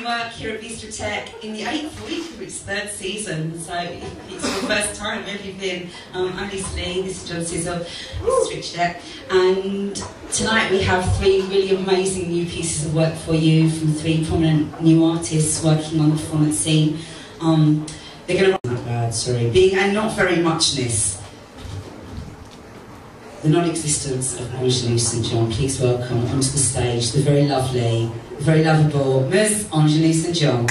work here at Bistrotheque in the 8th week of its 3rd season, so it's your first time where you've been. I'm Lee, this is John Sizzle, this is Richard, and tonight we have 3 really amazing new pieces of work for you from 3 prominent new artists working on the performance scene. They're going to being a Not-Very-Much-Ness, the non-existence of Ingenue St John. Please welcome onto the stage the very lovely, very lovable Ms. Ingenue St John.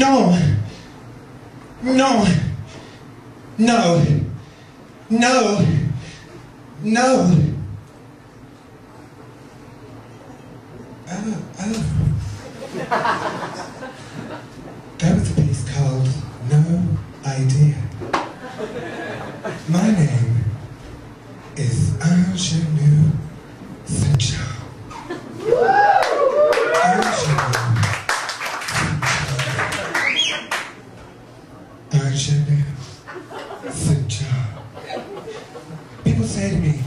No. No. No. No. No. Oh. That was a piece called No Idea. My name is Ingenue St John. Ingenue St John. People say to me,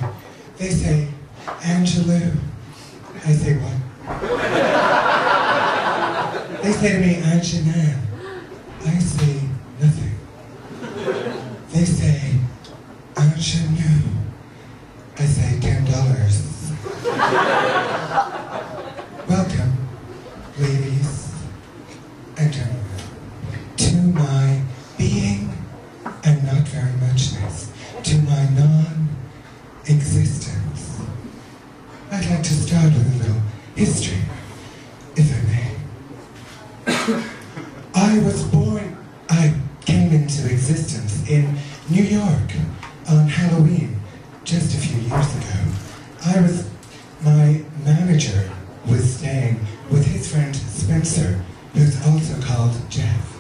they say, Angelou. I say, what? They say to me, Ingenue. I say, nothing. They say, Ingenue. I say, $10. Welcome, ladies and gentlemen, to my being and not very muchness, to my non-existence. I'd like to start with a little history, if I may. I came into existence in New York on Halloween just a few years ago. My manager was staying with his friend Spencer, who's also called Jeff.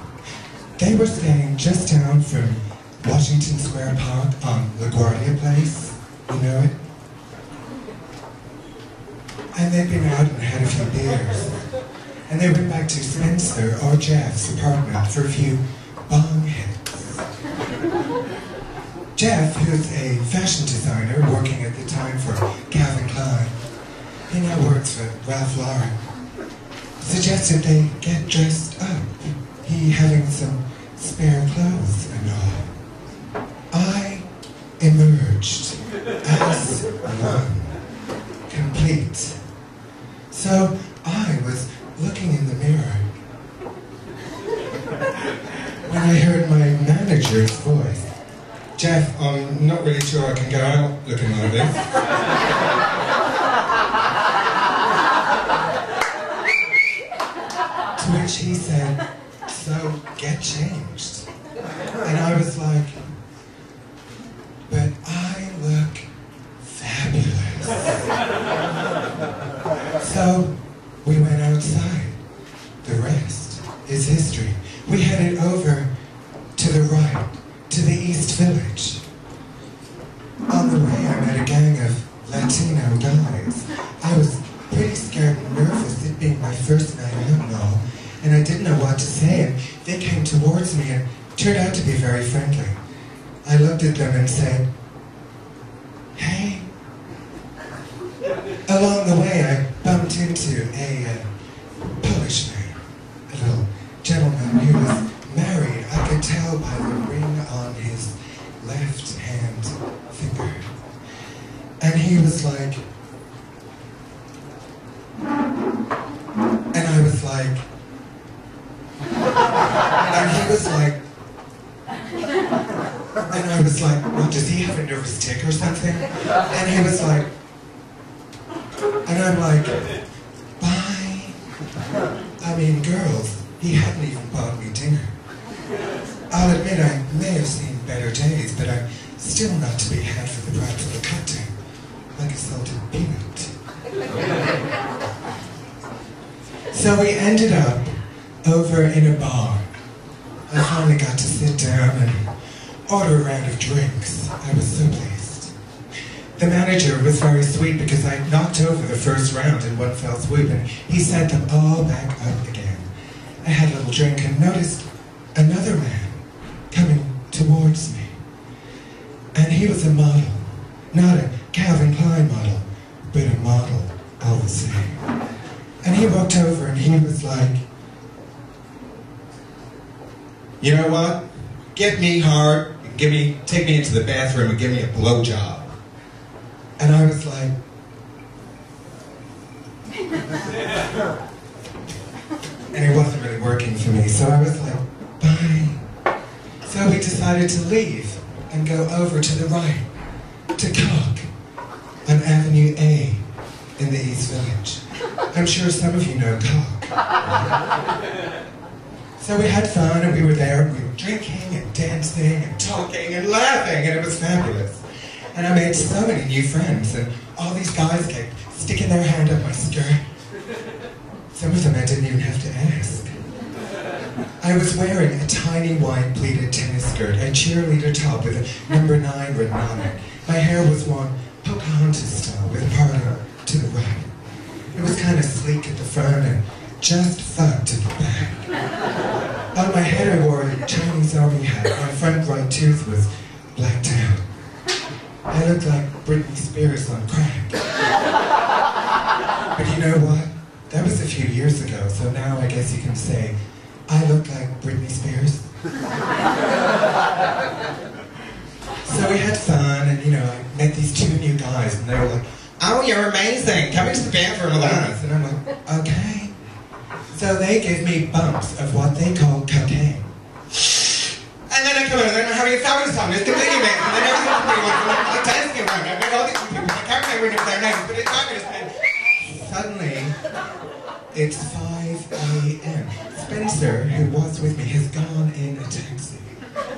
They were staying just down from Washington Square Park on LaGuardia Place. You know it? And they'd been out and had a few beers. And they went back to Spencer or Jeff's apartment for a few bong hits. Jeff, who's a fashion designer working at the time for Calvin Klein, he now works for Ralph Lauren, suggested they get dressed up, he having some spare clothes and all. I emerged as one, complete. So I was looking in the mirror when I heard my manager's voice. Jeff, I'm not really sure I can go out looking like this. To which he said, so get changed. And I was like, but I look fabulous. So we went outside. The rest is history. We headed over to the right, to the East Village. On the way, I met a gang of Latino guys. I was pretty scared and nervous, it being my first night out and all, and I didn't know what to say, and they came towards me and turned out to be very friendly. I looked at them and said, hey. Along the way, I bumped into a Polish man, a little gentleman who was married. I could tell by the ring on his left hand finger. And he was like, and I was like, and he was like, and I was like, well, does he have a nervous tick or something? And he was like, and I'm like, bye. I mean, girls, he hadn't even bought me dinner. I'll admit I may have seen better days, but I'm still not to be had for the price of a cocktail, like a salted peanut. So we ended up over in a bar. I finally got to sit down and order a round of drinks. I was so pleased. The manager was very sweet because I knocked over the first round in one fell swoop, and he set them all back up again. I had a little drink and noticed another man coming towards me. And he was a model. Not a Calvin Klein model, but a model all the same. And he walked over and he was like, you know what? Get me hard, and take me into the bathroom and give me a blowjob. And I was like, and it wasn't really working for me, so I was like, bye. So we decided to leave and go over to the right, to Cock, on Avenue A in the East Village. I'm sure some of you know Cock. So we had fun, and we were there, and we were drinking and dancing and talking and laughing, and it was fabulous. And I made so many new friends, and all these guys kept sticking their hand up my skirt. Some of them I didn't even have to ask. I was wearing a tiny white pleated tennis skirt, a cheerleader top with a number 9 written on it. My hair was worn Pocahontas style with parting to the right. It was kind of sleek at the front and just fucked at the back. On my head I wore a Chinese army hat. My front right tooth was blacked out. I looked like Britney Spears on crack. But you know what? That was a few years ago, so now I guess you can say, I look like Britney Spears. So we had fun, and you know, I met these 2 new guys, and they were like, oh, you're amazing, come into the bathroom with us. And I'm like, okay. So they gave me bumps of what they call cocaine. And then I come in, and I'm having a fabulous time, just completely amazing, and then everything's pretty wonderful, and I'm like dancing around. I've met all these people, I can't remember any of their names, but it's fabulous. And suddenly, it's 5 a.m. Spencer, who was with me, has gone in a taxi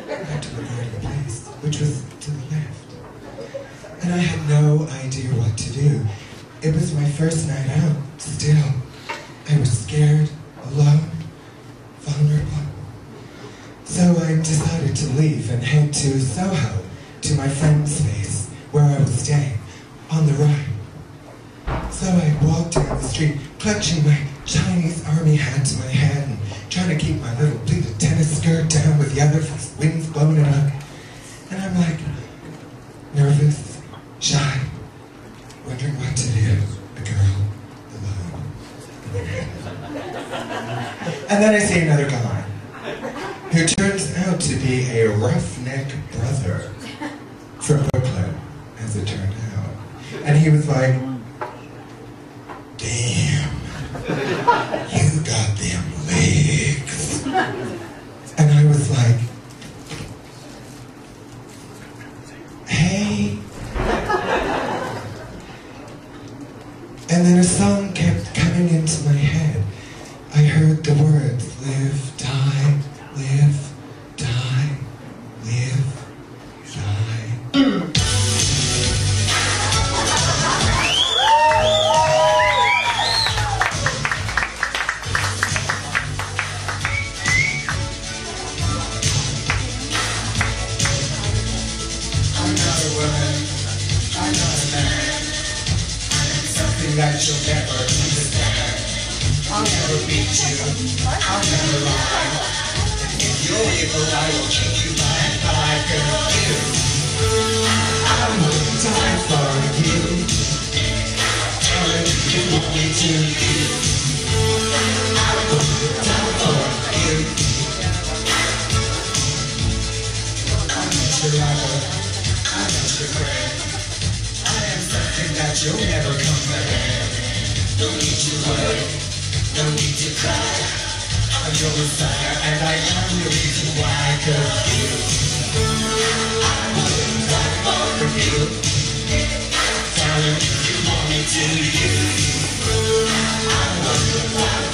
back to the Guardian place, which was to the left. And I had no idea what to do. It was my first night out, still. I was scared, alone, vulnerable. So I decided to leave and head to Soho, to my friend's place, where I was staying, on the right. So I walked down the street, clutching my Chinese army hat to my head and trying to keep my little pleated tennis skirt down with the other wind's blowing it up. And I'm like, nervous, shy, wondering what to do. A girl, alone. And then I see another guy, who turns out to be a roughneck brother from Brooklyn, as it turned out. And he was like, damn, you got them legs. And I was like, hey. And then a song kept coming into my head. I heard the words, live, die, live, die, live, die. That you'll never understand. I'll never beat you, I'll never lie. If you're evil, I will kick you by and by, girl, you. I will die for you. Tell it if you want me to, you. I will die for you. I'm not your lover, I'm not your friend. I am something that you'll never comprehend. No need to worry, no need to cry. I'm your messiah and I am the reason why. 'Cause you, I will die for you. Tell him if you want me to, you. I will die for you.